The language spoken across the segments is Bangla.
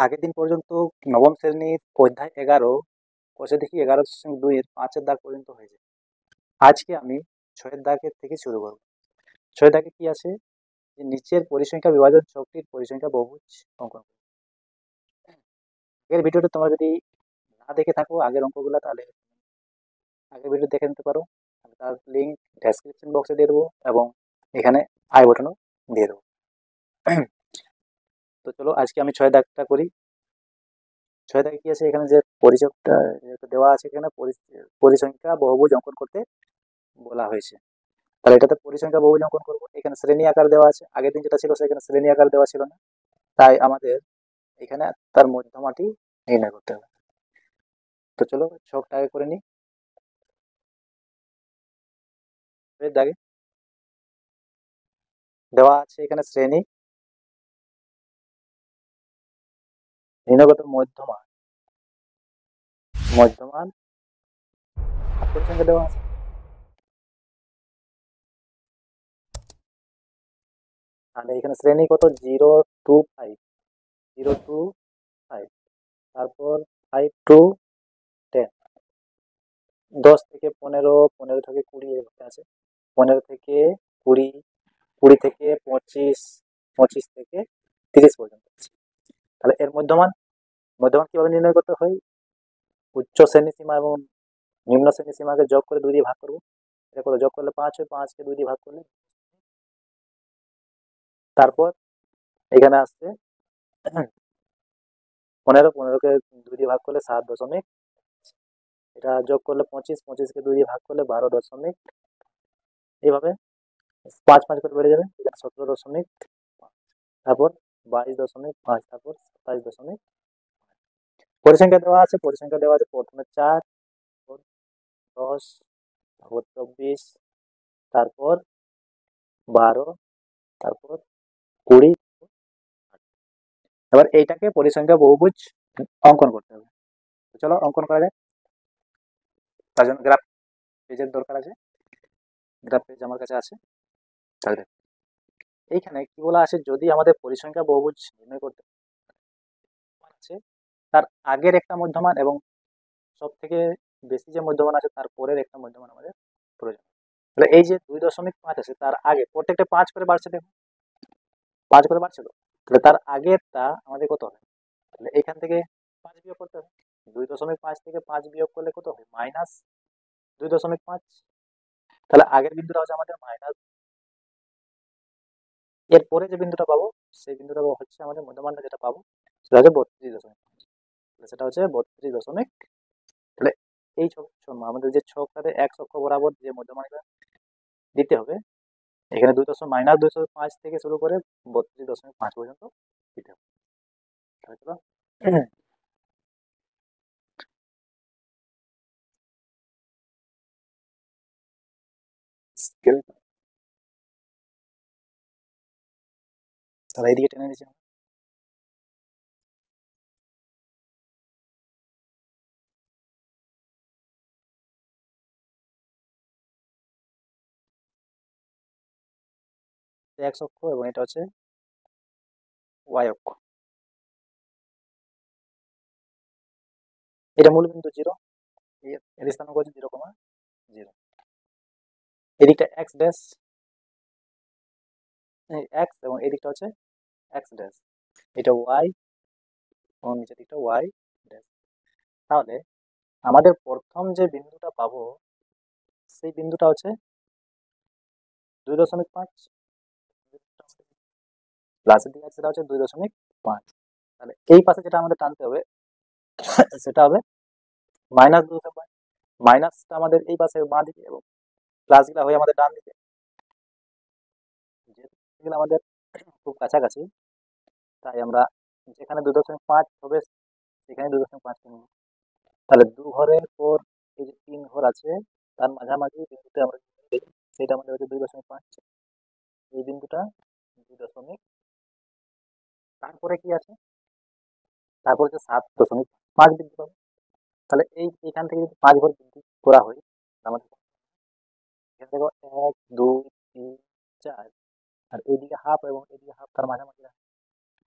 আগের দিন পর্যন্ত নবম শ্রেণীর অধ্যায় 11 কষে দেখি 11.2 এর 5-এর দাগ পর্যন্ত হয়েছে। আজকে আমি 6-এর দাগের থেকে শুরু করব। 6 দাগে কি আছে, যে নিচের পরিসংখ্যা বিভাজন ছকটির পরিসংখ্যা বহুভুজ অঙ্কন করো। আগের ভিডিওটা তোমরা যদি না দেখে থাকো আগের অঙ্কগুলো, তাহলে আগের ভিডিও দেখে নিতে পারো। আমি তার লিঙ্ক ডেসক্রিপশন বক্সে দিয়ে দেবো এবং এখানে আই বাটনও দিয়ে দেবো। তো চলো আজকে আমি 6 দাগটা করি। 6 দাগে কি আছে, এখানে যে পরিচয়টা দেওয়া আছে, এখানে পরিসংখ্যা বহুভুজ অঙ্কন করতে বলা হয়েছে। তাহলে এটাতে পরিসংখ্যা বহুভুজ অঙ্কন করবো। এখানে শ্রেণী আকার দেওয়া আছে, আগের দিন যেটা ছিল সেখানে শ্রেণী আকার দেওয়া ছিল না, তাই আমাদের এখানে তার মধ্যমাটি নির্ণয় করতে হবে। তো চলো ছকটা আগে করে নিই। এর দাগে দেওয়া আছে এখানে শ্রেণী, নির্ণয়গত মধ্যমান, মধ্যমান পরিসংখ্যা দেওয়া আছে। তাহলে এখানে শ্রেণী কত, 0 to 5, 0 to 5, তারপর 5 to 10, 10 থেকে 15, 15 থেকে 20 এরকম আছে, 15 থেকে 20, 20 থেকে 25, 25 থেকে 30 পর্যন্ত আছে। তাহলে এর মধ্যমান, মধ্যমান কিভাবে নির্ণয় করতে হয়, উচ্চ শ্রেণী সীমা এবং নিম্ন শ্রেণী সীমাকে যোগ করে 2 দিয়ে ভাগ করবো। এটা করে যোগ করলে 5 হয়, 5কে 2 দিয়ে ভাগ করলে, তারপর এখানে আসছে 15, 15কে 2 দিয়ে ভাগ করলে 7 দশমিক, এটা যোগ করলে 25, 25কে 2 দিয়ে ভাগ করলে 12 দশমিক, এইভাবে 5 5 করে বেড়ে যাবে, 17 দশমিক, তারপর 22.5, তারপর 27 দশমিক। পরিসংখ্যা দেওয়া আছে, পরিসংখ্যা দেওয়া আছে প্রথমে 4, তারপর 10, তারপর 24, তারপর 12, তারপর 20। এবার এইটাকে পরিসংখ্যা বহুভুজ অঙ্কন করতে হবে। তো চলো অঙ্কন করা যায়। তার জন্য গ্রাফ পেজের দরকার আছে, গ্রাফ পেজ আমার কাছে আছে। তাহলে দেখো, এইখানে কি বলা আছে, যদি আমাদের পরিসংখ্যা বহুভুজ নির্ণয় করতে আছে, তার আগের একটা মধ্যমান এবং সব থেকে বেশি যে মধ্যমান আছে তার পরের একটা মধ্যমান আমাদের প্রয়োজন। তাহলে এই যে 2.5 আছে, তার আগে প্রত্যেকটা 5 করে বাড়ছে, দেখো 5 করে বাড়ছে। তো তাহলে তার আগেরটা আমাদের কত হবে, তাহলে এইখান থেকে 5 বিয়োগ করতে হবে। 2.5 থেকে 5 বিয়োগ করলে কত হবে, -2.5। তাহলে আগের বিন্দুটা হচ্ছে আমাদের মাইনাস, এরপরে যে বিন্দুটা পাবো সেই বিন্দুটা হচ্ছে আমাদের মধ্যমানটা যেটা পাবো সেটা হচ্ছে 32.5, সেটা হচ্ছে 32.5। তাহলে এই ছক আমাদের যে ছকটাতে এক অক্ষ বরাবর যে মধ্যমানটা দিতে হবে, এখানে -2.5 থেকে শুরু করে 32.5 পর্যন্ত দিতে হবে। তাহলে চলো স্কেল, তাহলে এইদিকে টেনে নিচ্ছি। 1 অক্ষ এবং এটা হচ্ছে ওয়াই অক্ষ। এটা মূল বিন্দু 0, এর স্থানাঙ্ক হচ্ছে 0,0। এদিকটা এক্স ড্যাশ, এক্স, এবং এদিকটা হচ্ছে এক্স ড্যাশ, এটা ওয়াই এবং নিচের দিকটা ওয়াই ড্যাশ। তাহলে আমাদের প্রথম যে বিন্দুটা পাবো সেই বিন্দুটা হচ্ছে 2.5, প্লাসের দিকে সেটা হচ্ছে 2.5। তাহলে এই পাশে যেটা আমাদের টানতে হবে সেটা হবে -2.5। মাইনাসটা আমাদের এই পাশে বাঁ দিকে এবং প্লাসগুলো হয়ে আমাদের ডান দিকে, যেগুলো আমাদের খুব কাছাকাছি, তাই আমরা যেখানে 2.5 হবে সেখানে 2.5 কিনবো। তাহলে 2 ঘরের পর এই যে 3 ঘর আছে তার মাঝামাঝি বিন্দুতে আমরা সেটা আমাদের হচ্ছে 2.5, এই বিন্দুটা 2. তারপরে কি আছে, তারপর হচ্ছে 7.5 বিন্দু পাবো। তাহলে এইখান থেকে যদি 5 ঘর বিন্দু করা হয়, আমাদের এখান থেকে 1 2 3 4, আর এইদিকে হাফ এবং এইদিকে হাফ তার মাঝামাঝি রাখা।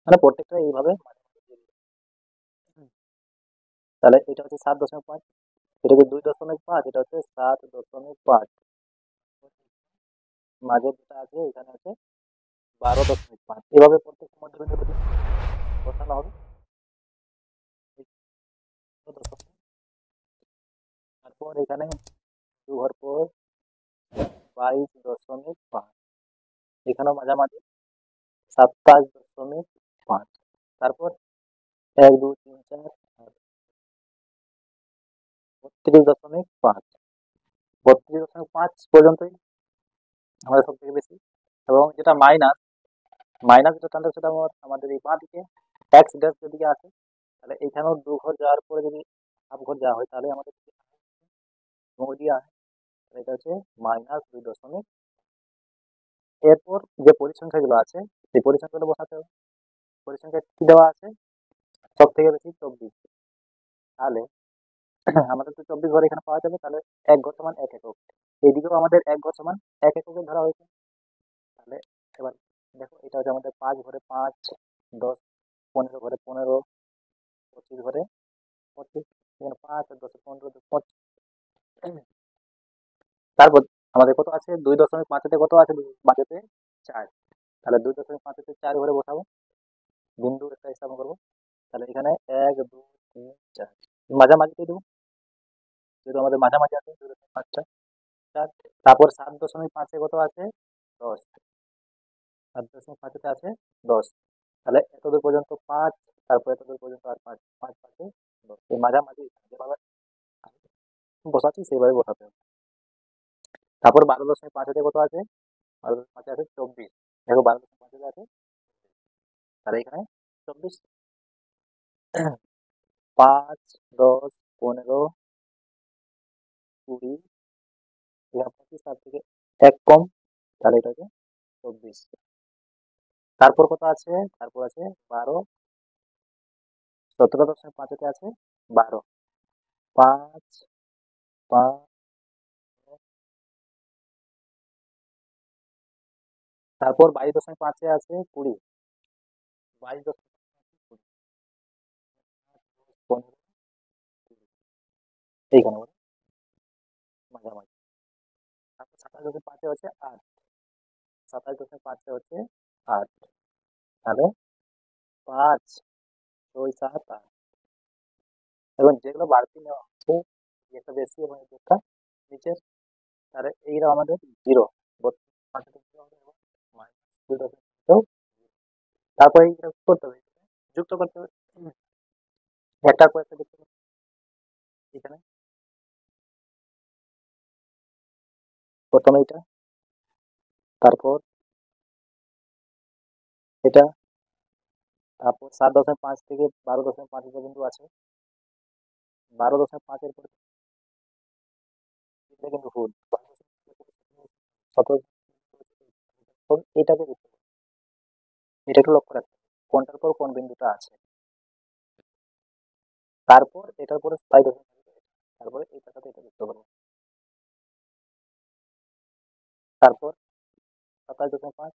মানে প্রত্যেকটা এইভাবে মাঝামাঝি দিয়ে দিতে হবে। তাহলে এটা হচ্ছে 7.5, এটা হচ্ছে 2.5, এটা হচ্ছে 7.5, মাঝে যেটা আছে এখানে আছে 12.5। এভাবে প্রত্যেকটা মধ্যবিন্দু বসানো হবে। তারপর এখানে 2 ঘর পর 22.5, এখানেও মাঝামাঝি 27.5। তারপর 1 2 3 4 32.5, 32.5 পর্যন্তই আমাদের সব থেকে বেশি। এবং যেটা মাইনাস, যেটা টানতে সেটা আমাদের এই বাঁ দিকে এক্স ড্যাশ যেদিকে আছে, তাহলে এইখানেও 2 ঘর যাওয়ার পরে যদি হাফ ঘর যাওয়া হয় তাহলে আমাদের ওইদিকে আসে, তাহলে এটা হচ্ছে -2.। এরপর যে পরিসংখ্যাগুলো আছে সেই পরিসংখ্যাগুলো বসাতে হবে। পরিসংখ্যা কি দেওয়া আছে? সব থেকে বেশি 24। তাহলে আমাদের তো 24 ঘর এখানে পাওয়া যাবে, তাহলে 1 ঘর সমান 1 একক। এইদিকেও আমাদের 1 ঘর সমান 1 এককে ধরা হয়েছে। তাহলে এবার দেখো, এটা হচ্ছে আমাদের 5 ঘরে 5, 10, 15 ঘরে 15, 25 ঘরে 25, এখানে 5 আর 10 15, 25। তারপর আমাদের কত আছে? 2.5-তে কত আছে? মাঝেতে 4। তাহলে 2.5-তে 4 ঘরে বসাবো, বিন্দু একটা স্থাপন করবো। তাহলে এখানে 1 2 3 4 মাঝামাঝিতে দেবো, যেহেতু আমাদের মাঝামাঝি আছে 2.5টা 4। তারপর 7.5-এ কত আছে? 10। 7.5-তে আছে 10। তাহলে এতদূর পর্যন্ত 5, তারপর এতদূর পর্যন্ত আর 5, 5 5-এ 10। এই মাঝামাঝি যেভাবে বসাচ্ছি সেইভাবে বসাতে হবে। তারপর 12.5-এ কত আছে? 12.5-এ আছে 24। দেখো 12.5-এ আছে, তাহলে এখানে 24। 5 10 15 20, এখানে 25, তার থেকে 1 কম, তাহলে এটা হচ্ছে 24। তারপর কত আছে? তারপর আছে 12। 17.5-এ আছে 12, 5 5। তারপর 22.5-এ আছে 20, 22.5, 15, এইখানে বলে মাঝামাঝি। তারপর 27.5-এ হচ্ছে 8, 27.5-এ হচ্ছে 8। তাহলে 5 6 7 8। এবং যেগুলো বাড়তি নেওয়া হচ্ছে, একটা বেশি এবং একটা নিচের, তাহলে এইগুলো আমাদের 0। তারপরে এইটা করতে হবে, যুক্ত করতে হবে, একটার পর একটা যুক্ত করতে হবে। এখানে প্রথমে এটা, তারপর এটা, তারপর 7.5 থেকে 12.5 পর্যন্ত আছে। 12.5-এর পরে এটা কিন্তু ভুল, 17। এটাকে যুক্ত করতে হবে। এটা একটু লক্ষ্য রাখতে হবে কোনটার পর কোন বিন্দুটা আছে। তারপর এটার পরে 5.5, তারপরে এটার সাথে এটা যুক্ত করবো। তারপর 27.5,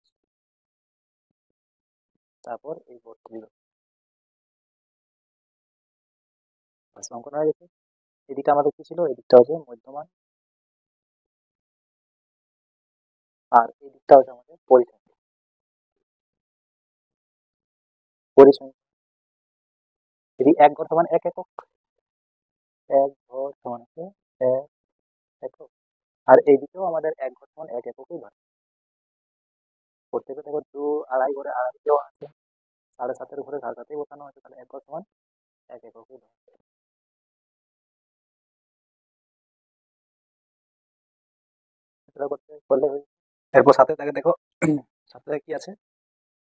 তারপর এই 32। বাস, অঙ্কন হয়ে গেছে। এদিকটা আমাদের কি ছিল? এদিকটা হচ্ছে মধ্যমান, আর এই দিকটা হচ্ছে আমাদের পরিসংখ্যা। পরিসংখ্যা যদি 1 ঘর সমান 1 একক, 1 ঘর সমান হচ্ছে 1 একক। আর এইদিকেও আমাদের 1 ঘর সমান 1 এককই ধরে। প্রত্যেকে দেখো 2 আড়াই ঘরে আড়াইকেও আছে, 7.5-এর ঘরে 7.5-এই বসানো হয়েছে, তাহলে 1 ঘর সমান 1 এককই ধরে। এটা করতে করলে হয়ে যাবে। এরপর সাথে থাকে দেখো, সাথে কি আছে?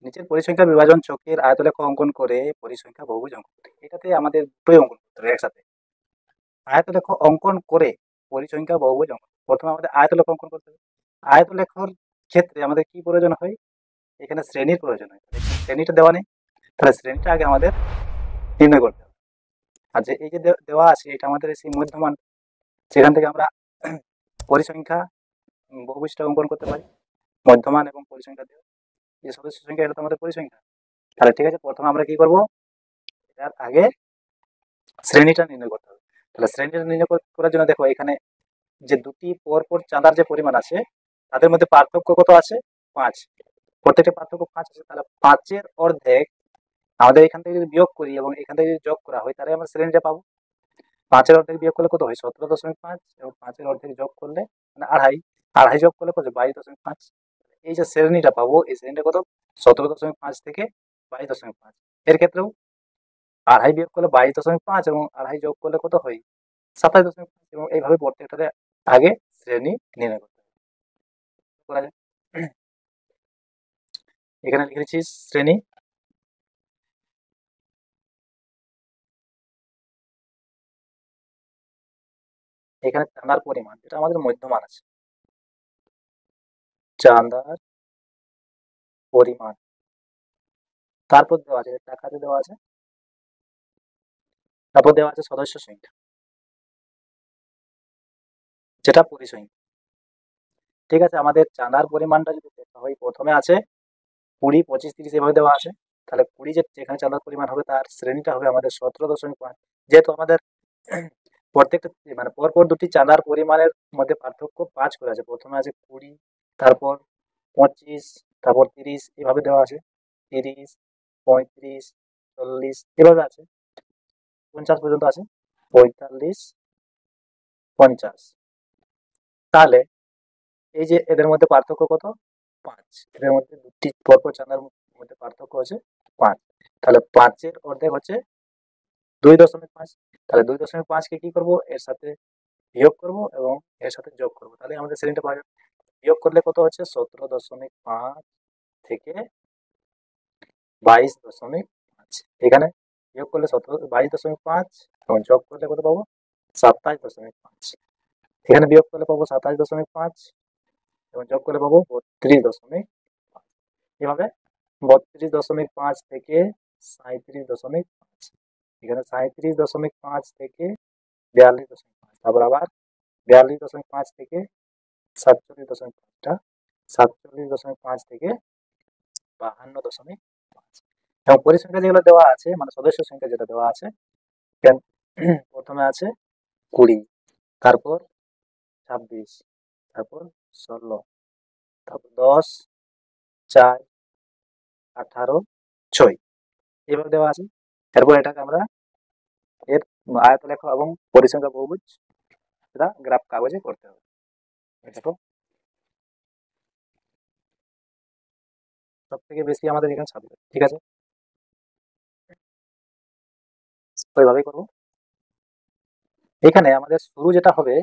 নিচের পরিসংখ্যা বিভাজন চকের আয়তলেখ অঙ্কন করে পরিসংখ্যা বহুভুজ অঙ্কন করতে। এটাতে আমাদের দুটোই অঙ্কন করতে হবে একসাথে। আয়তলেখ অঙ্কন করে পরিসংখ্যা বহুভুজ অঙ্কন। প্রথমে আমাদের আয়তলেখ অঙ্কন করতে হবে। আয়তলেখর ক্ষেত্রে আমাদের কি প্রয়োজন হয়? এখানে শ্রেণীর প্রয়োজন হয়। এখানে শ্রেণীটা দেওয়া নেই, তাহলে শ্রেণীটা আগে আমাদের নির্ণয় করতে হবে। আর যে এই যে দেওয়া আছে এটা আমাদের সেই মধ্যমান, সেখান থেকে আমরা পরিসংখ্যা বহুভুজটা অঙ্কন করতে পারি। মধ্যমান এবং পরিসংখ্যা দিয়ে যে সদস্য সংখ্যা, এটা তো আমাদের পরিসংখ্যা। তাহলে ঠিক আছে, প্রথমে আমরা কি করব? এটার আগে শ্রেণীটা নির্ণয় করতে হবে। তাহলে শ্রেণীটা নির্ণয় করার জন্য দেখো এখানে যে দুটি পরপর চাঁদার যে পরিমাণ আছে তাদের মধ্যে পার্থক্য কত আছে? 5। প্রত্যেকটা পার্থক্য 5 আছে, তাহলে 5-এর অর্ধেক আমাদের এখান থেকে যদি বিয়োগ করি এবং এখান থেকে যদি যোগ করা হয় তাহলে আমরা শ্রেণীটা পাবো। 5-এর অর্ধেক বিয়োগ করলে কত হয়? 17.5 এবং 5-এর অর্ধেক যোগ করলে মানে আড়াই, আড়াই যোগ করলে কত? 22.5। এই যে শ্রেণীটা পাবো এই শ্রেণীটা কত? 17.5 থেকে 22.5। এর ক্ষেত্রেও আড়াই বিয়োগ করলে 22.5 এবং আড়াই যোগ করলে কত হয়? 27.5। এবং এইভাবে প্রত্যেকটাতে আগে শ্রেণী নির্ণয় করতে করা যায়। এখানে লিখে দিচ্ছি শ্রেণী। এখানে চাঁদার পরিমাণ যেটা আমাদের মধ্যমান আছে, চাঁদার পরিমাণ, তারপর দেওয়া আছে টাকাতে দেওয়া আছে, তারপর দেওয়া আছে সদস্য সংখ্যা যেটা পরিসংখ্যা। ঠিক আছে, আমাদের চাঁদার পরিমাণটা যদি দেখা হয় প্রথমে আছে 20, 25, 30 এভাবে দেওয়া আছে। তাহলে 20 যেখানে চাঁদার পরিমাণ হবে তার শ্রেণীটা হবে আমাদের 17.5। যেহেতু আমাদের প্রত্যেকটা মানে পরপর দুটি চাঁদার পরিমাণের মধ্যে পার্থক্য 5 করে আছে, প্রথমে আছে 20, তারপর 25, তারপর 30 এভাবে দেওয়া আছে, 30, 35, 40 এভাবে আছে, 50 পর্যন্ত আছে, 45, 50। তাহলে এই যে এদের মধ্যে পার্থক্য কত? 5। এদের মধ্যে দুটি পরপর চাঁদার মধ্যে পার্থক্য হচ্ছে 5। তাহলে 5-এর অর্ধেক হচ্ছে 2.5। তাহলে 2.5-কে কি করব? এর সাথে বিয়োগ করব এবং এর সাথে যোগ করব, তাহলে আমাদের শ্রেণীটা পাওয়া যাবে। বিয়োগ করলে কত হচ্ছে? 17.5 থেকে 22.5। এখানে বিয়োগ করলে 22.5 এবং যোগ করলে কত পাবো? 27.5। এখানে বিয়োগ করলে পাবো 27.5 এবং যোগ করলে পাবো 32.5। এভাবে 32.5 থেকে 37.5, এখানে 37.5 থেকে 42.5, তারপর আবার 42.5 থেকে 47.5টা, 47.5 থেকে 52.5। এবং পরিসংখ্যা যেগুলো দেওয়া আছে মানে সদস্য সংখ্যা যেটা দেওয়া আছে, প্রথমে আছে 20, তারপর 26, তারপর 16, তারপর 10, 4, 18, 6 এভাবে দেওয়া আছে। এরপর এটাকে আমরা এর আয়তলেখ এবং পরিসংখ্যা বহুভুজ সেটা গ্রাফ কাগজে করতে হবে। দেখো সব থেকে বেশি আমাদের এখানে সাবজেক্ট, ঠিক আছে, ওইভাবেই করবো। এখানে আমাদের শুরু যেটা হবে,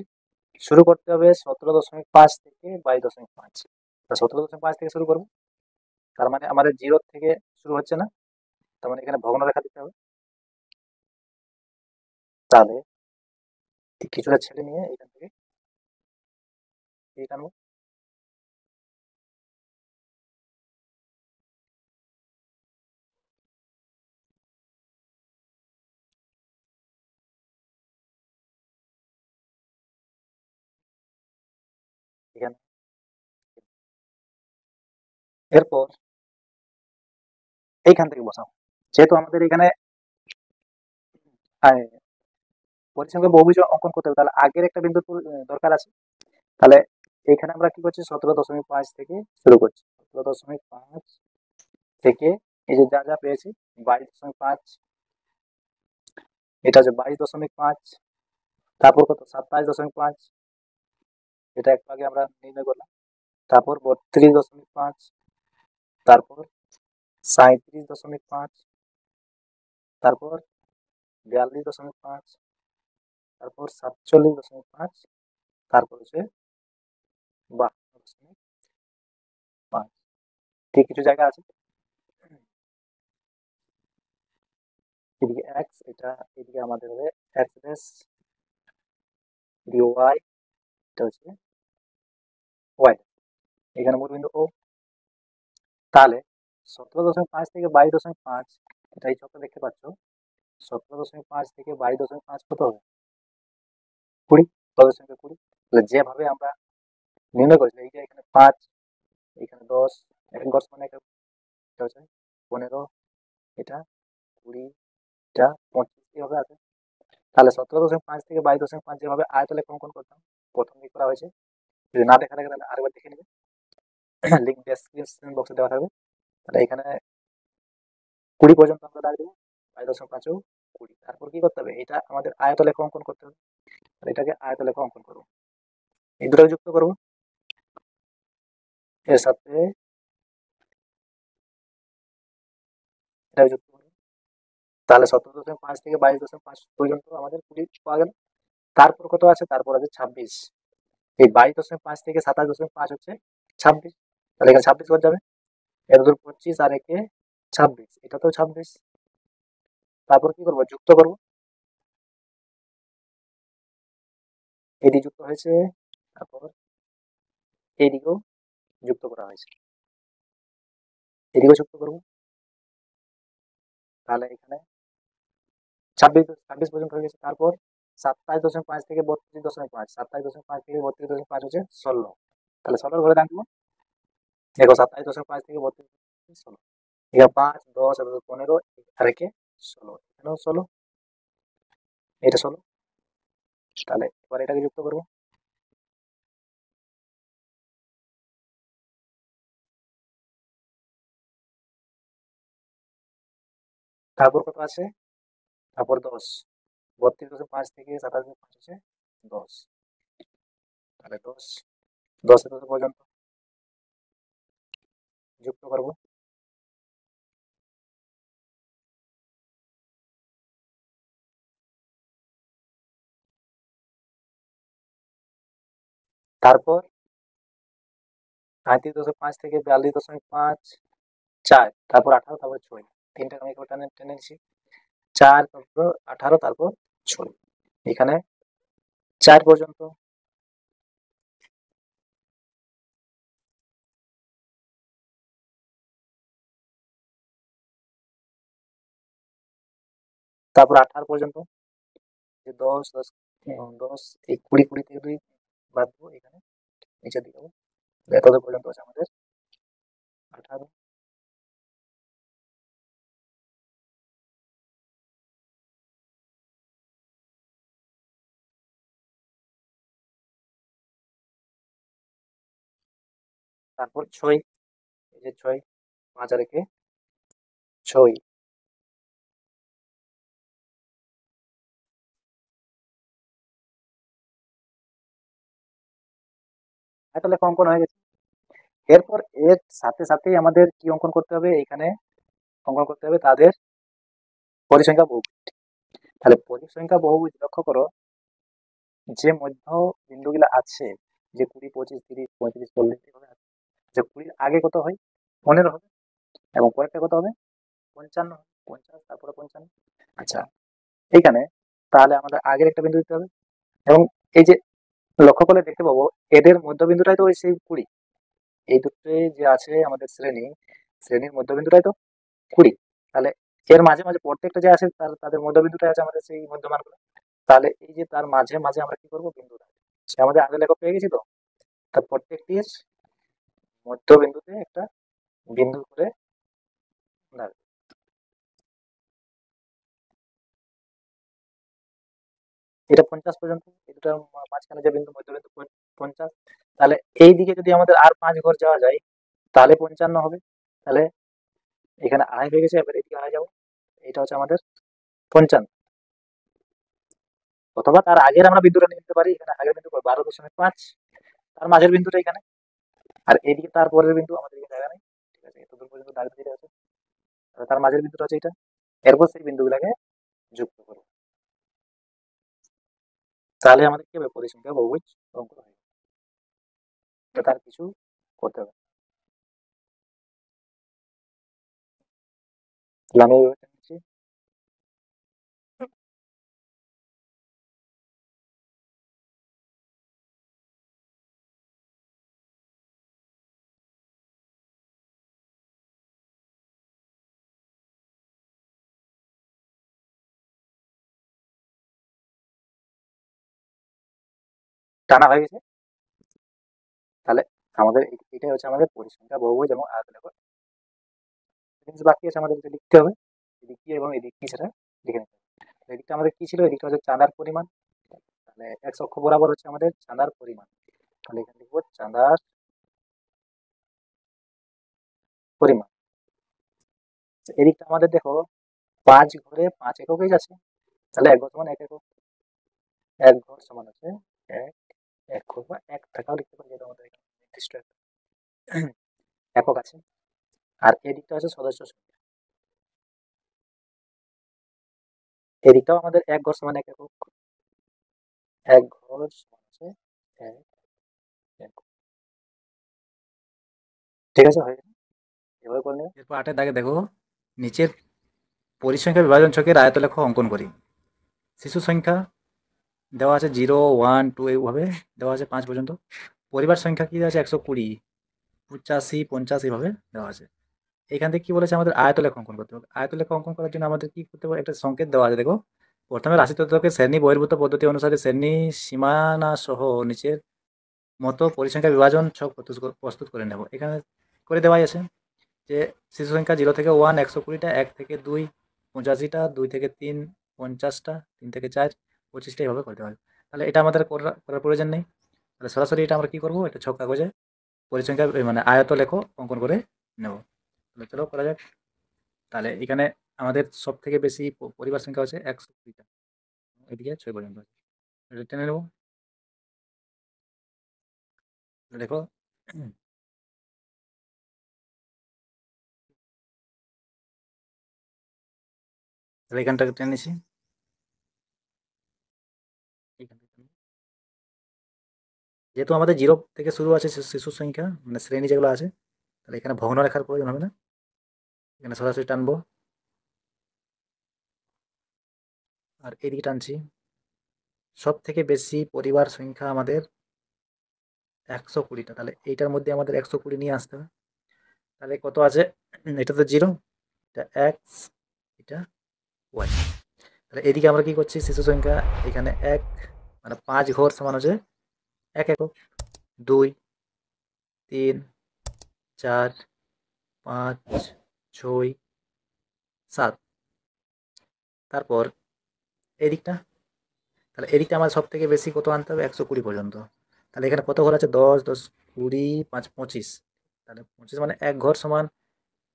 শুরু করতে হবে 17.5 থেকে 22.5। 17.5 থেকে শুরু করবো, তার মানে আমাদের 0 থেকে শুরু হচ্ছে না, তার মানে এখানে ভগ্নরেখা দিতে হবে। তাহলে কিছুটা ছেড়ে নিয়ে এখান থেকে এই টানবো, এখানে। এরপর এইখান থেকে বসাবো, যেহেতু আমাদের এখানে পরিসংখ্যা বহুভুজ অঙ্কন করতে হবে, তাহলে আগের একটা বিন্দু দরকার আছে। তাহলে এখানে আমরা কি করছি? 17.5 থেকে শুরু করছি, 17.5 থেকে এই যে যা যা পেয়েছি 22.5, এটা হচ্ছে 22.5, তারপর কত? 27.5, এটা একটু আগে আমরা নির্ণয় করলাম, তারপর 32.5, তারপর 37.5, তারপর 42.5, তারপর 47.5, তারপর হচ্ছে 52.5। ঠিক কিছু জায়গা আছে এদিকে এক্স, এটা এদিকে আমাদের হবে এক্স ড্যাশ, এদিকে ওয়াই, এটা হচ্ছে ওয়াই, এখানে মূলবিন্দু ও। তাহলে 17.5 থেকে 22.5, এটা এই ছকটা দেখতে পাচ্ছ, 17.5 থেকে 22.5 কত হবে? 20, পদের সংখ্যা 20। তাহলে যেভাবে আমরা নির্ণয় করেছি, এই যে এখানে 5, এখানে 10, এখানে 10 মানে এটা হচ্ছে 15, এটা 20, এটা 25 এভাবে আছে। তাহলে 17.5 থেকে 22.5 যেভাবে আয়তলেখ অঙ্কন করতাম প্রথম কি করা হয়েছে, যদি না দেখা থাকে তাহলে আরেকবার দেখে নেবে, লিঙ্ক ডেসক্রিপশন বক্সে দেওয়া থাকবে। তাহলে এখানে 20 পর্যন্ত আমরা দাগ দেবো, 22.5ও 20। তারপর কি করতে হবে, এটা আমাদের আয়তলেখ অঙ্কন করতে হবে, তাহলে এটাকে আয়তলেখ অঙ্কন করবো, এই দুটো যুক্ত করবো এর সাথে এটা যুক্ত করবো। তাহলে 17.5 থেকে 22.5 পর্যন্ত আমাদের 20 পাওয়া গেল। তারপর কত আছে, তারপর আছে 26। এই 22.5 থেকে 27.5 হচ্ছে 26, তাহলে এখানে 26 হয়ে যাবে, এর দূর 25 আর একে 26, এটা তো 26। তারপর কি করবো, যুক্ত করবো, এটি যুক্ত হয়েছে, তারপর এইদিকেও যুক্ত করা হয়েছে, এদিকেও যুক্ত করবো। তাহলে এখানে 26 পর্যন্ত হয়ে গেছে। তারপর 27.5 থেকে 32.5, 27.5 থেকে 32.5 হচ্ছে 16, তাহলে 16 ঘরে রাখবো। দেখো 27.5 থেকে 32, 16, এবার 5, 10, 15 আর একে 16, এখানেও 16, এটা 16। তাহলে এবার এটাকে যুক্ত করবো, তারপর কত আছে, তারপর 10, 32.5 থেকে 27.5 হচ্ছে 10, তাহলে 10, 10 পর্যন্ত যুক্ত করবো। তারপর 37.5 থেকে 42.5, 4, তারপর 18, তারপর 6, তিনটা আমি একবার টেনে টেনে নিচ্ছি, 4, তারপর 18, তারপর 6, এখানে 4 পর্যন্ত। তারপর 18 পর্যন্ত, যে 10, 10, 10, এই 20, 20 থেকে 2 বাদ দেবো, এখানে নিচের দিকে যাবো, এত পর্যন্ত আছে আমাদের 18। তারপর 6, এই যে 6, 5 আর একে 6, তাহলে অঙ্কন হয়ে গেছে। এরপর এর সাথে সাথেই আমাদের কি অঙ্কন করতে হবে, এখানে অঙ্কন করতে হবে তাদের পরিসংখ্যা বহুভুজ। তাহলে পরিসংখ্যা বহুভুজ লক্ষ্য করো, যে মধ্য বিন্দুগুলো আছে, যে 20, 25, 30, 35, 40 এভাবে আছে, যে 20 আগে কত হয়, 15 হবে, এবং পরেরটা কত হবে, 55 হবে, 50, তারপরে 55। আচ্ছা, এইখানে তাহলে আমাদের আগের একটা বিন্দু দিতে হবে, এবং এই যে লক্ষ্য করলে দেখতে পাবো এদের মধ্যবিন্দুটাই তো ওই সেই 20, এই দুটো যে আছে আমাদের শ্রেণীর মধ্যবিন্দুটাই তো 20। তাহলে এর মাঝে মাঝে প্রত্যেকটা যে আছে তাদের মধ্যবিন্দুটাই আছে আমাদের সেই মধ্যমানগুলো। তাহলে এই যে তার মাঝে মাঝে আমরা কি করবো, বিন্দু রাখবো। সে আমাদের আগের লেখক পেয়ে গেছি তো, তার প্রত্যেকটির মধ্যবিন্দুতে একটা বিন্দু করে রাখবো। এটা 50 পর্যন্ত, এই দুটার মাঝখানে যে বিন্দু মধ্যবিন্দু 50। তাহলে এই দিকে যদি আমাদের আর 5 ঘর যাওয়া যায় তাহলে 55 হবে। তাহলে এখানে আড়াই হয়ে গেছে, এবার এদিকে আড়াই যাবো, এটা হচ্ছে আমাদের 55। অথবা তার আগের আমরা বিন্দুটা নিয়ে নিতে পারি, এখানে আগের বিন্দু 12.5, তার মাঝের বিন্দুটা এখানে, আর এদিকে তারপরের বিন্দু আমাদের এদিকে জায়গা নেই, ঠিক আছে, এত দূর পর্যন্ত দাগ দিয়ে আছে, তার মাঝের বিন্দুটা হচ্ছে এটা। এরপর সেই বিন্দুগুলোকে যুক্ত করবো, তাহলে আমাদের কি হবে, পরিসংখ্যা বহুভুজ অঙ্কন হবে। তার কিছু করতে হবে, তাহলে আমি এইভাবে নিচ্ছি। টানা হয়ে গেছে। তাহলে আমাদের এটাই হচ্ছে আমাদের পরিসংখ্যা বহুভুজ এবং আয়তলেখ। জিনিস বাকি আছে আমাদের, যেটা লিখতে হবে, এদিক কি এবং এদিক কি সেটা লিখে নিতে হবে। এদিকটা আমাদের কি ছিল, এদিকটা হচ্ছে চাঁদার পরিমাণ, তাহলে এক্স অক্ষ বরাবর হচ্ছে আমাদের চাঁদার পরিমাণ, তাহলে এখানে লিখবো চাঁদার পরিমাণ। এদিকটা আমাদের দেখো 5 ঘরে 5 এককই আছে, তাহলে 1 ঘর সমান 1 একক, 1 ঘর সমান হচ্ছে 1 একক বা 1 টাকাও লিখতে পারি, যেটা আমাদের এখানে নির্দিষ্ট একটা একক আছে। আর এদিকটা হচ্ছে সদস্য সংখ্যা, এদিকটাও আমাদের 1 ঘর সমান 1 একক, 1 ঘর সমান হচ্ছে 1 একক। ঠিক আছে, হয়ে গেছে, এভাবে করে নেবে। এরপর 8-এর দাগে দেখো, নিচের পরিসংখ্যা বিভাজন ছকের আয়তলেখ অঙ্কন করি। শিশু সংখ্যা দেওয়া আছে 0, 1, 2 এইভাবে দেওয়া আছে 5 পর্যন্ত। পরিবার সংখ্যা কি দেওয়া আছে 120, 85, 50 এইভাবে দেওয়া আছে। এখান থেকে কি বলেছে, আমাদের আয়তলেখ অঙ্কন করতে হবে। আয়তলেখ অঙ্কন করার জন্য আমাদের কি করতে হবে, একটা সংকেত দেওয়া আছে দেখো। প্রথমে রাশি তত্ত্বকে শ্রেণী বহির্ভূত পদ্ধতি অনুসারে শ্রেণী সীমানা সহ নিচের মতো পরিসংখ্যা বিভাজন ছক প্রস্তুত করে নেব। এখানে করে দেওয়াই আছে যে শিশু সংখ্যা 0 থেকে 1 120টা, 1 থেকে 2 85টা, 2 থেকে 3 50টা, 3 থেকে 4 25টা, এইভাবে করতে হবে। তাহলে এটা আমাদের করার প্রয়োজন নেই, তাহলে সরাসরি এটা আমরা কি করব, এটা ছক কাগজে পরিসংখ্যা মানে আয়তলেখ অঙ্কন করে নেব। তাহলে চলো করা যাক। তাহলে এখানে আমাদের সব থেকে বেশি পরিবার সংখ্যা হচ্ছে 120টা, এদিকে 6 পর্যন্ত আছে, এটা টেনে নেব। দেখো তাহলে এখানটাকে টেনে নিছি, এইখানটাকে টেনে। যেহেতু আমাদের 0 থেকে শুরু আছে শিশুর সংখ্যা মানে শ্রেণী যেগুলো আছে, তাহলে এখানে ভগ্ন রেখার প্রয়োজন হবে না, এখানে সরাসরি টানবো। আর এদিকে টানছি, সব থেকে বেশি পরিবার সংখ্যা আমাদের 120টা, তাহলে এইটার মধ্যে আমাদের 120 নিয়ে আসতে হবে। তাহলে কত আছে, এটা তো 0, এটা এক্স, এটা ওয়াই। তাহলে এদিকে আমরা কি করছি, শিশু সংখ্যা এখানে 1 মানে 5 ঘর সমান হচ্ছে 1 একক, 2, 3, 4, 5, 6, 7। তারপর এদিকটা, তাহলে এদিকটা আমার সব থেকে বেশি কত আনতে হবে, 120 পর্যন্ত। তাহলে এখানে কত ঘর আছে, 10, 10, 20, 5, 25। তাহলে 25 মানে 1 ঘর সমান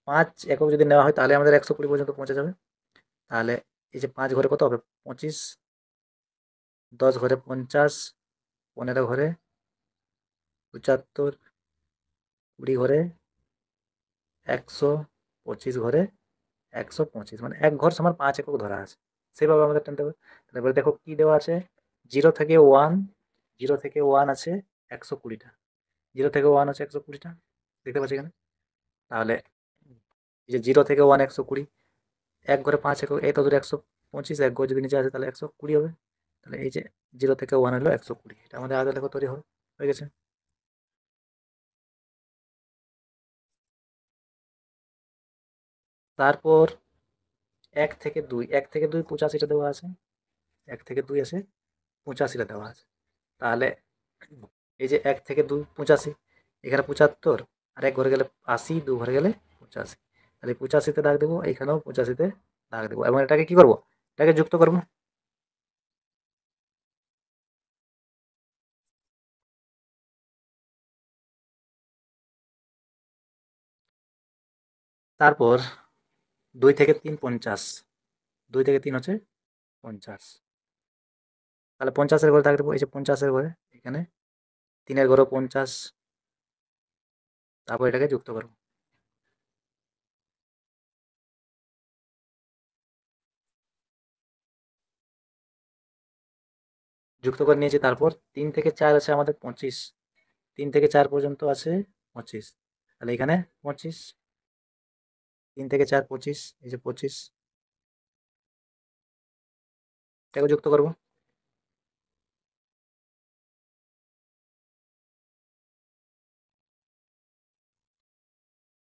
5 একক যদি নেওয়া হয়, তাহলে আমাদের 120 পর্যন্ত পৌঁছে যাবে। তাহলে এই যে 5 ঘরে কত হবে, 25, 10 ঘরে 50, 15 ঘরে 75, 20 ঘরে 100, 25 ঘরে 125, মানে 1 ঘর সমান 5 একক ধরা আছে, সেভাবে আমাদের টানতে হবে। তাহলে এবার দেখো কি দেওয়া আছে, 0 থেকে 1, 0 থেকে 1 আছে 120টা, 0 থেকে 1 আছে 120টা, দেখতে পাচ্ছি এখানে। তাহলে এই যে 0 থেকে 1 120, 1 ঘরে 5 একক, এই তো ধরে 125, 1 ঘর যদি নিচে আসে তাহলে 120 হবে। তাহলে এই যে 0 থেকে 1 হলো 120, এটা আমাদের আলাদা লেখা তৈরি হয়ে গেছে। তারপর 1 থেকে 2, 1 থেকে 2 85টা দেওয়া আছে, 1 থেকে 2 আছে 85টা দেওয়া আছে। তাহলে এই যে 1 থেকে 2 85, এখানে 75, আর 1 ঘরে গেলে 80, 2 ঘরে গেলে 85, তাহলে 85তে দাগ দেবো, এখানেও 85তে দাগ দেবো, এবং এটাকে কি করব, এটাকে যুক্ত করব। তারপর 2 থেকে 3 50, 2 থেকে 3 হচ্ছে 50, তাহলে 50-এর ঘরে দাগ দেবো, এই যে 50-এর ঘরে এখানে 3-এর ঘরেও 50, তারপর এটাকে যুক্ত করব। যুক্ত করে নিয়েছি। তারপর 3 থেকে 4 আছে আমাদের 25, 3 থেকে 4 পর্যন্ত আছে 25, তাহলে এখানে 25, 3 থেকে 4 25, এই যে 25, এটাকে যুক্ত করব।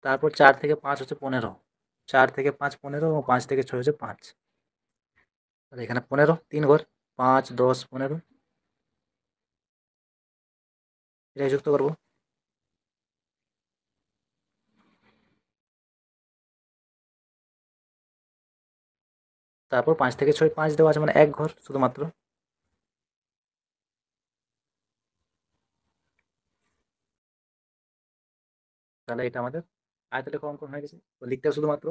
তারপর 4 থেকে 5 হচ্ছে 15, 4 থেকে 5 15, এবং 5 থেকে 6 হচ্ছে 5, তাহলে এখানে 15, 3 ঘর 5, 10, 15, এটাকে যুক্ত করব। তারপর 5 থেকে 6 5 দেওয়া আছে মানে এক ঘর শুধুমাত্র। তাহলে এটা আমাদের আয়তলেখ অঙ্কন হয়ে গেছে। তো লিখতে হবে শুধুমাত্র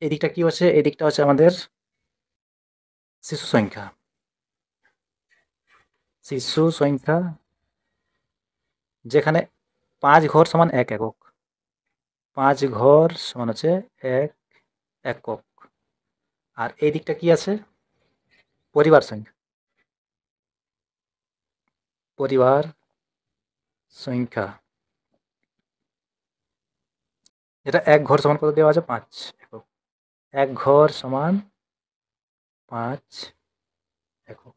এদিকটা কি হচ্ছে, এদিকটা হচ্ছে আমাদের শিশু সংখ্যা। শিশু সংখ্যা যেখানে 5 ঘর সমান 1 একক। 5 ঘর সমান হচ্ছে 1 একক। আর এই দিকটা কি আছে? পরিবার সংখ্যা। পরিবার সংখ্যা যেটা 1 ঘর সমান কত দেওয়া আছে? 5 একক। 1 ঘর সমান 5 একক।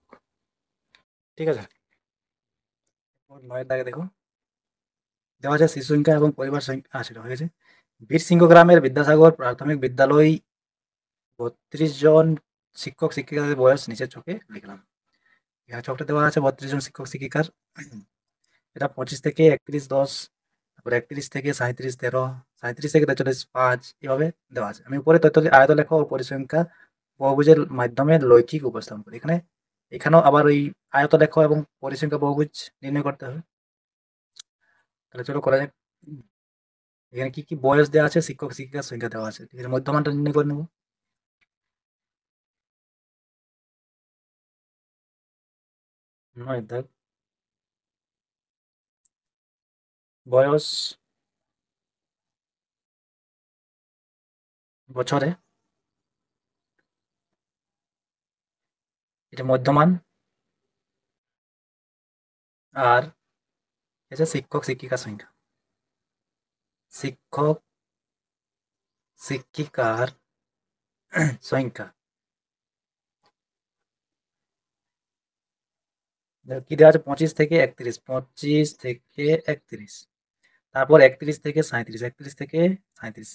ঠিক আছে? 9 এর দাগে দেখো দেওয়া আছে শিশু সংখ্যা এবং পরিবার সংখ্যা। সেটা হয়ে গেছে। বীরসিংহ গ্রামের বিদ্যাসাগর প্রাথমিক বিদ্যালয় 32 জন শিক্ষক শিক্ষিকাদের বয়স নিচের ছকে লিখলাম। এখানে ছকটা দেওয়া আছে 32 জন শিক্ষক শিক্ষিকার। এটা 25 থেকে 31 10, তারপর 31 থেকে 37 13, 37 থেকে 43 5 এভাবে দেওয়া আছে। আমি উপরে তথ্য আয়তলেখ ও পরিসংখ্যা বহুভুজের মাধ্যমে লৈখিক উপস্থাপন করি। এখানেও আবার ওই আয়তলেখ এবং পরিসংখ্যা বহুভুজ নির্ণয় করতে হবে। তাহলে চলো করা যাক। এখানে কি কি বয়স দেওয়া আছে, শিক্ষক শিক্ষিকার সংখ্যা দেওয়া আছে। ঠিক আছে, মধ্যমানটা নির্ণয় করে নেব। নয় দাগ বয়স বছরে, এটা মধ্যমান। আর এটা শিক্ষক শিক্ষিকার সংখ্যা। শিক্ষক শিক্ষিকার সংখ্যা কি দেওয়া আছে? 25 থেকে 31, 25 থেকে 31, তারপর 31 থেকে 37, 31 থেকে 37।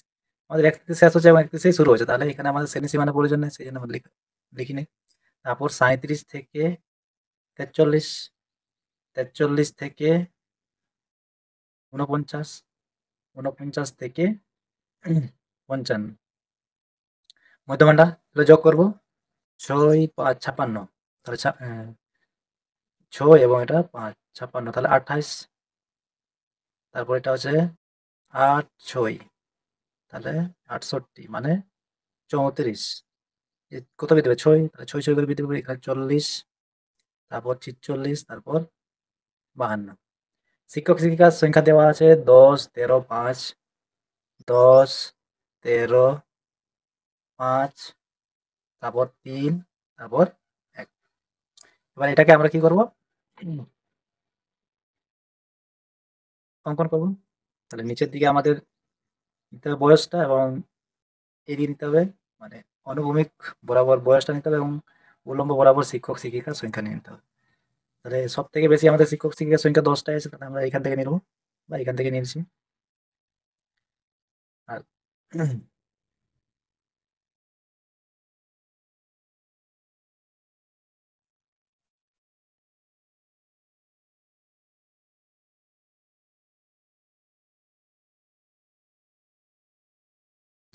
আমাদের 31 শেষ হচ্ছে এবং 31 শুরু হচ্ছে, তাহলে এখানে আমাদের শ্রেণী সীমানা প্রয়োজন নেই, সেই জন্য আমরা লিখি নেই। তারপর 37 থেকে 43, 43 থেকে 49, 49 থেকে 55। মধ্যমানটা যোগ করব 6 5 56, তাহলে 6 এবং এটা 5 56, তাহলে 28। তারপর এটা হচ্ছে 8 6, তাহলে 68 মানে 34। কত বৃদ্ধি পাবে? 6, তাহলে 6 6 করে বৃদ্ধি পাবে। এখানে 40, তারপর 46, তারপর 52। শিক্ষক শিক্ষিকার সংখ্যা দেওয়া আছে 10 13 5, 10 13 5, তারপর 3, তারপর 1। এবার এটাকে আমরা কি করব? অঙ্কন করব। তাহলে নিচের দিকে আমাদের নিতে হবে বয়সটা এবং এদিকে নিতে হবে, মানে অনুভূমিক বরাবর বয়সটা নিতে হবে এবং উল্লম্ব বরাবর শিক্ষক শিক্ষিকার সংখ্যা নিয়ে নিতে হবে। তাহলে সব থেকে বেশি আমাদের শিক্ষক শিক্ষিকার সংখ্যা 10টাই আছে, তাহলে আমরা এখান থেকে নিব বা এখান থেকে নিয়েছি। আর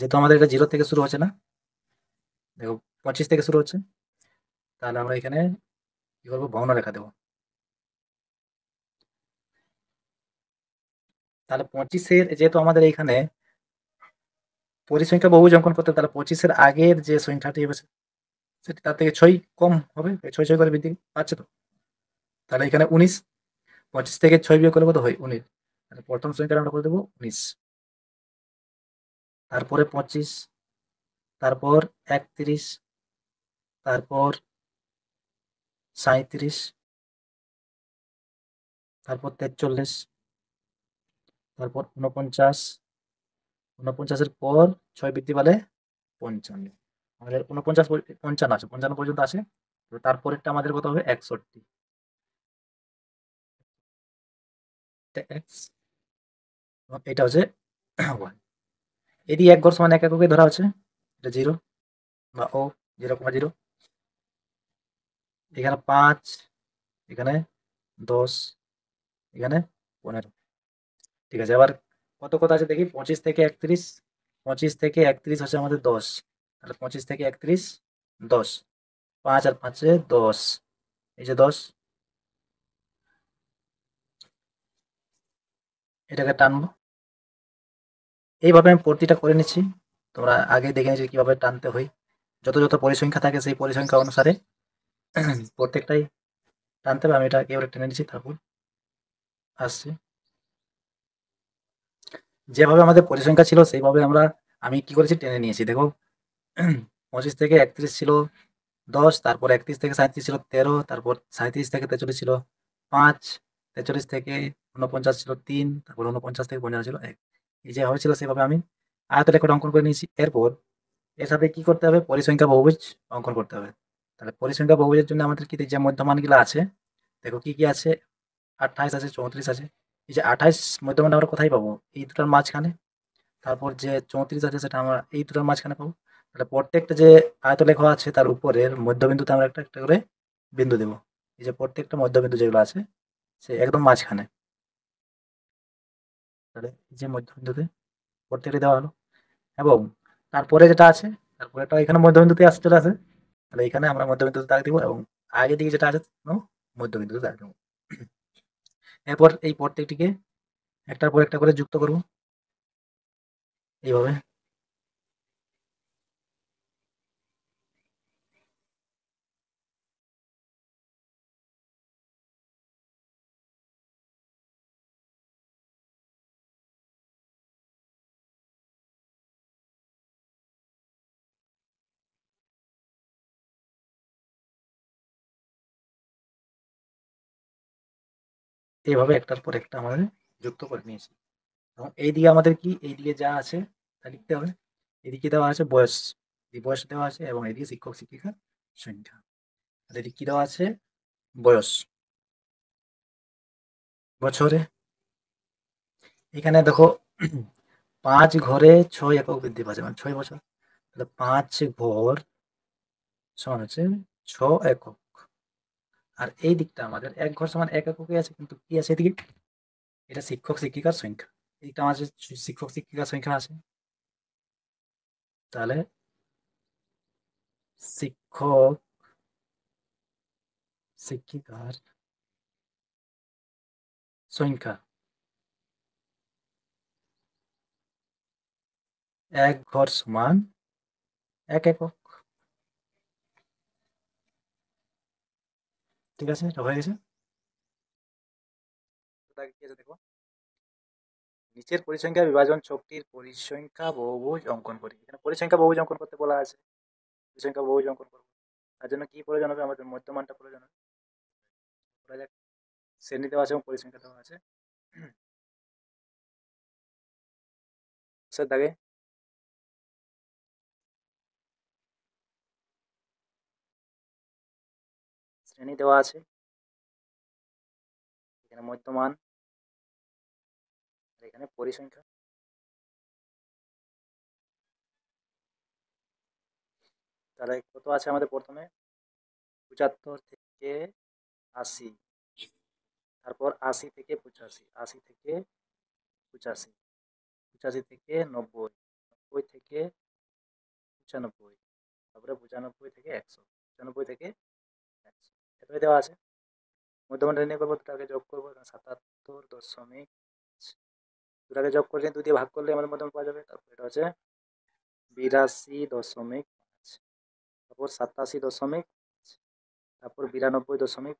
যেহেতু আমাদের এটা 0 থেকে শুরু হচ্ছে না, দেখো 25 থেকে শুরু হচ্ছে, তাহলে আমরা এখানে কি করবো? ভগ্ন রেখা দেবো। তাহলে 25-এর যেহেতু আমাদের এইখানে পরিসংখ্যা বহুভুজ অঙ্কন করতে হবে, তাহলে 25-এর আগের যে সংখ্যাটি হবে সেটি তার থেকে 6 কম হবে, 6 6 করে বৃদ্ধি পাচ্ছে তো। তাহলে এখানে 19, 25 থেকে 6 বিয়োগ করলে কত হয়? 19। তাহলে প্রথম সংখ্যাটা আমরা করে দেবো 19, তারপরে 25, তারপর 31, তারপর 37, তারপর 43, তারপর 49, 49-এর পর 6 বৃদ্ধি পালে 55। আমাদের 49 55 আছে, 55 পর্যন্ত আছে। তো তারপরেরটা আমাদের কত হবে? 61। x এবং এটা হচ্ছে 1। এটি 1 ঘর সমান 1 এককে ধরা হচ্ছে, এটা 0 বা ও 0,0। এখানে 5, এখানে 10, এখানে 15। ঠিক আছে, এবার কত কত আছে দেখি। 25 থেকে 31, 25 থেকে 31 হচ্ছে আমাদের 10। তাহলে 25 থেকে 31 10, 5 আর 5-এ 10, এই যে 10, এটাকে টানবো। এইভাবে আমি প্রতিটা করে নিচ্ছি। তোমরা আগে দেখে নিয়েছো কিভাবে টানতে হয়। যত যত পরিসংখ্যা থাকে সেই পরিসংখ্যা অনুসারে প্রত্যেকটাই টানতে হবে। আমি এটা একেবারে টেনে নিচ্ছি, তারপর আসছি। যেভাবে আমাদের পরিসংখ্যা ছিল সেইভাবে আমি কি করেছি, টেনে নিয়েছি। দেখো 25 থেকে 31 ছিল 10, তারপর 31 থেকে 37 ছিল 13, তারপর 37 থেকে 43 ছিল 5, 43 থেকে 49 ছিল 3, তারপর 49 থেকে 55 ছিল 1। এই যেভাবে ছিল সেভাবে আমি আয়তরেখাটা অঙ্কন করে নিয়েছি। এরপর এর সাথে কি করতে হবে, পরিসংখ্যা বহুভুজ অঙ্কন করতে হবে। তাহলে পরিসংখ্যা বহুভুজের জন্য আমাদের কি যে মধ্যমানগুলো আছে, দেখো কি কি আছে, 28 আছে, 34 আছে। এই যে 28 মধ্যমান আমরা কোথায় পাবো, এই দুটার মাঝখানে। তারপর যে 34 আছে সেটা আমরা এই দুটার মাঝখানে পাবো। তাহলে প্রত্যেকটা যে আয়তলেখা আছে তার উপরের মধ্যবিন্দুতে আমরা একটা একটা করে বিন্দু দেবো। এই যে প্রত্যেকটা মধ্যবিন্দু যেগুলো আছে সে একদম মাঝখানে। তাহলে এই যে মধ্যবিন্দুতে প্রত্যেকটা দেওয়া হলো, এবং তারপরে যেটা আছে তারপরেটা এখানে মধ্যবিন্দুতে আসে, চলে আসে। তাহলে এখানে আমরা মধ্যবিন্দুতে দাগ দিব, এবং আগের দিকে যেটা আছে মধ্যবিন্দুতে দাগ দেবো। এরপর এই প্রত্যেকটিকে একটার পর একটা করে যুক্ত করব এইভাবে। এইভাবে একটার পর একটা আমাদের যুক্ত করে নিয়েছি। এবং এইদিকে আমাদের কি, এইদিকে যা আছে তা লিখতে হবে। এদিকে দেওয়া আছে বয়স, এই বয়স দেওয়া আছে, এবং এদিকে শিক্ষক শিক্ষিকার সংখ্যা। আর এদিকে কি দেওয়া আছে, বয়স বছরে। এখানে দেখো 5 ঘরে 6 একক বৃদ্ধি পাচ্ছে, মানে 6 বছর। তাহলে 5 ঘর সমান হচ্ছে 6 একক। আর এই দিকটা আমাদের 1 ঘর সমান 1 এককই আছে, কিন্তু কি আছে এদিকে, এটা শিক্ষক শিক্ষিকার সংখ্যা। এইটা আমার শিক্ষক শিক্ষিকার সংখ্যা আছে। তাহলে শিক্ষক শিক্ষিকার সংখ্যা 1 ঘর সমান 1 একক। ঠিক আছে, এটা হয়ে গেছে। দেখো, নিচের পরিসংখ্যা বিভাজন ছকটির পরিসংখ্যা বহুভুজ অঙ্কন করি। এখানে পরিসংখ্যা বহুভুজ অঙ্কন করতে বলা আছে। পরিসংখ্যা বহুভুজ অঙ্কন করবো, তার জন্য কি প্রয়োজন হবে, আমাদের মধ্যমানটা প্রয়োজন হবে। বলা যাক, শ্রেণী দেওয়া আছে এবং পরিসংখ্যা দেওয়া আছে। স্যার দাগে শ্রেণী দেওয়া আছে, এখানে মধ্যমান, আর এখানে পরিসংখ্যা। তাহলে কত আছে আমাদের প্রথমে, 75 থেকে 80, তারপর 80 থেকে 85, 80 থেকে 85, 85 থেকে 90, 90 থেকে 95, তারপরে 95 থেকে 100, 95 থেকে 100, এতটাই দেওয়া আছে। মধ্যমানটা নির্ণয় করবো, দুটাকে যোগ করবো, 77.5, দুটাকে যোগ করলে 2 দিয়ে ভাগ করলে আমাদের মধ্যমান পাওয়া যাবে। তারপর এটা হচ্ছে 82.5, তারপর 87.5, তারপর 92.5,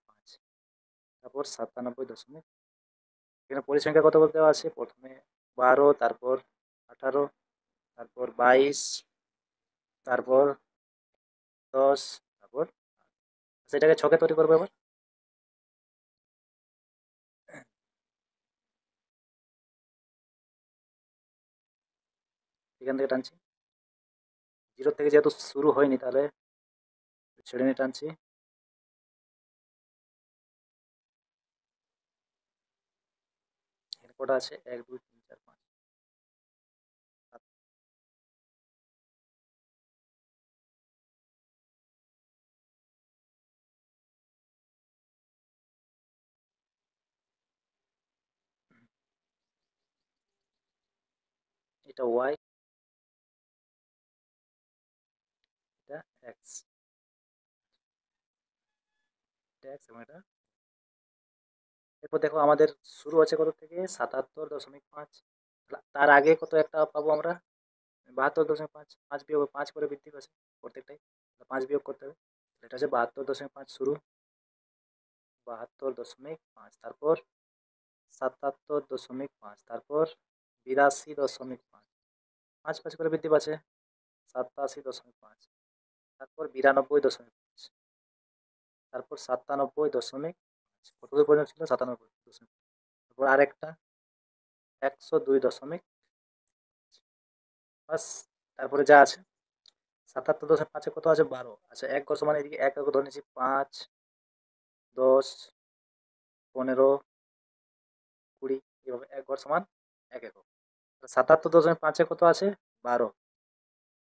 তারপর 97.5। এখানে পরিসংখ্যা কত বলতে দেওয়া আছে, প্রথমে 12, তারপর 18, তারপর 22, তারপর 10, তারপর সেটাকে ছকে তৈরি করবো। এবার এখান থেকে টানছি, 0 থেকে যেহেতু শুরু হয়নি তাহলে ছেড়ে নিয়ে টানছি। এখানে কটা আছে, 1 2 3 4 5, এটা ওয়াই, এক্স এক্স এবং এটা। এরপর দেখো আমাদের শুরু হচ্ছে কত থেকে 77.5। তার আগে কত একটা পাবো আমরা, 72.5, 5 বিয়োগ 5 করে বৃদ্ধি পাচ্ছে প্রত্যেকটাই, 5 বিয়োগ করতে হবে। এটা হচ্ছে 72.5 শুরু, 72.5, তারপর 77.5, তারপর 82.5, 5 5 করে বৃদ্ধি পাচ্ছে 87.5, তারপর 92.5, তারপর 97.5, কতদূর পর্যন্ত ছিল 97.5, তারপর আরেকটা 102.5, বাস। তারপরে যা আছে 77.5 কত আছে 12, আচ্ছা এক ঘর সমান এদিকে এক ধরে নিয়েছি 5, 10, 15, 20, এভাবে এক ঘর সমান এক একক। 77.5 কত আছে 12,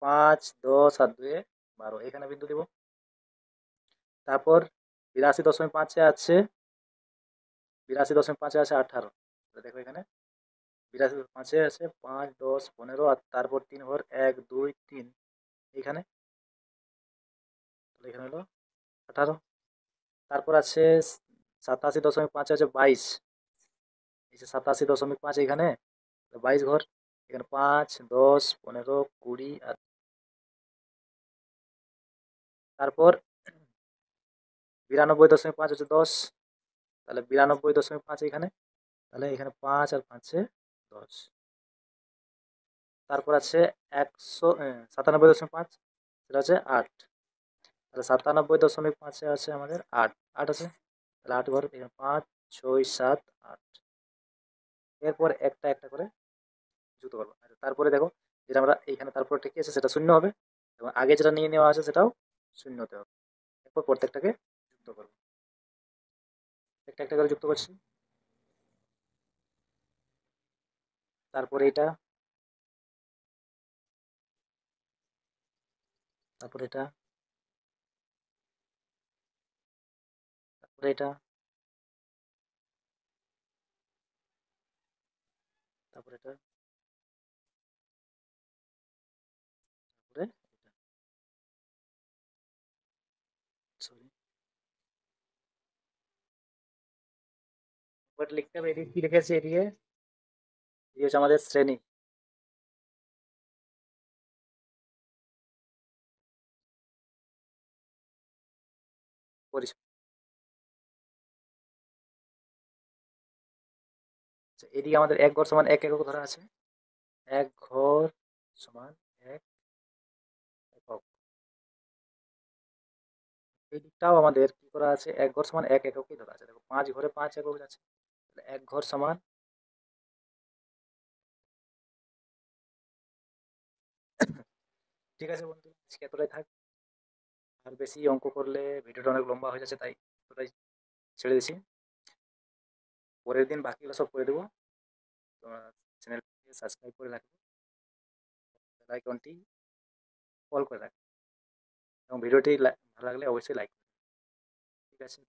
5, 10 আর 2 12, এখানে বিন্দু দিব। তারপর 82.5 আছে 82.5 আছে 18, দেখো এখানে 82.5 আছে 5, 10, 15 আর তারপর 3 ঘর 1, 2, 3, এইখানে তাহলে এখানে হলো 18। তারপর আছে 87.5 আছে 22, এই যে 87.5 এখানে 22 ঘর, এখানে 5, 10, 15, 20 আর তারপর 92.5 হচ্ছে 10, তাহলে 92.5 এখানে, তাহলে এখানে 5 আর 5-এ 10। তারপর আছে 97.5, সেটা হচ্ছে 8, তাহলে 97.5 আছে আমাদের 8, 8 আছে, তাহলে 8 ঘর, এখানে 5, 6, 7, 8। এরপর একটা একটা করে যুক্ত করবো। আচ্ছা, তারপরে দেখো যেটা আমরা এইখানে তারপর ঠিক আছে সেটা শূন্য হবে, এবং আগে যেটা নিয়ে নেওয়া আছে সেটাও শূন্য হতে হবে। এরপর প্রত্যেকটাকে যুক্ত করবো, একটা একটা করে যুক্ত করছি। তারপরে এটা, তারপরে এটা, তারপরে এটা, তারপরে এটা, তারপরে এটা, সরি বাট লিখতে হবে। এদিকে কি লিখেছি, এদিকে এই হচ্ছে আমাদের শ্রেণী পরিসংখ্যান। আচ্ছা, এদিকে আমাদের এক ঘর সমান এক একক ধরা আছে, এক ঘর সমান এক একক। এই দিকটাও আমাদের কি করা আছে, এক ঘর সমান এক এককই ধরা আছে। দেখো 5 ঘরে 5 একক আছে, তাহলে এক ঘর সমান। ঠিক আছে বন্ধু, আজকে এতটাই থাক। আর বেশি অঙ্ক করলে ভিডিওটা অনেক লম্বা হয়ে যাচ্ছে, তাই এতটাই ছেড়ে দিচ্ছি। পরের দিন বাকিগুলো সব করে দেবো। তোমরা চ্যানেলটিকে সাবস্ক্রাইব করে রাখবে, বেল আইকনটি অল করে রাখবে, এবং ভিডিওটি ভালো লাগলে অবশ্যই লাইক। ঠিক আছে।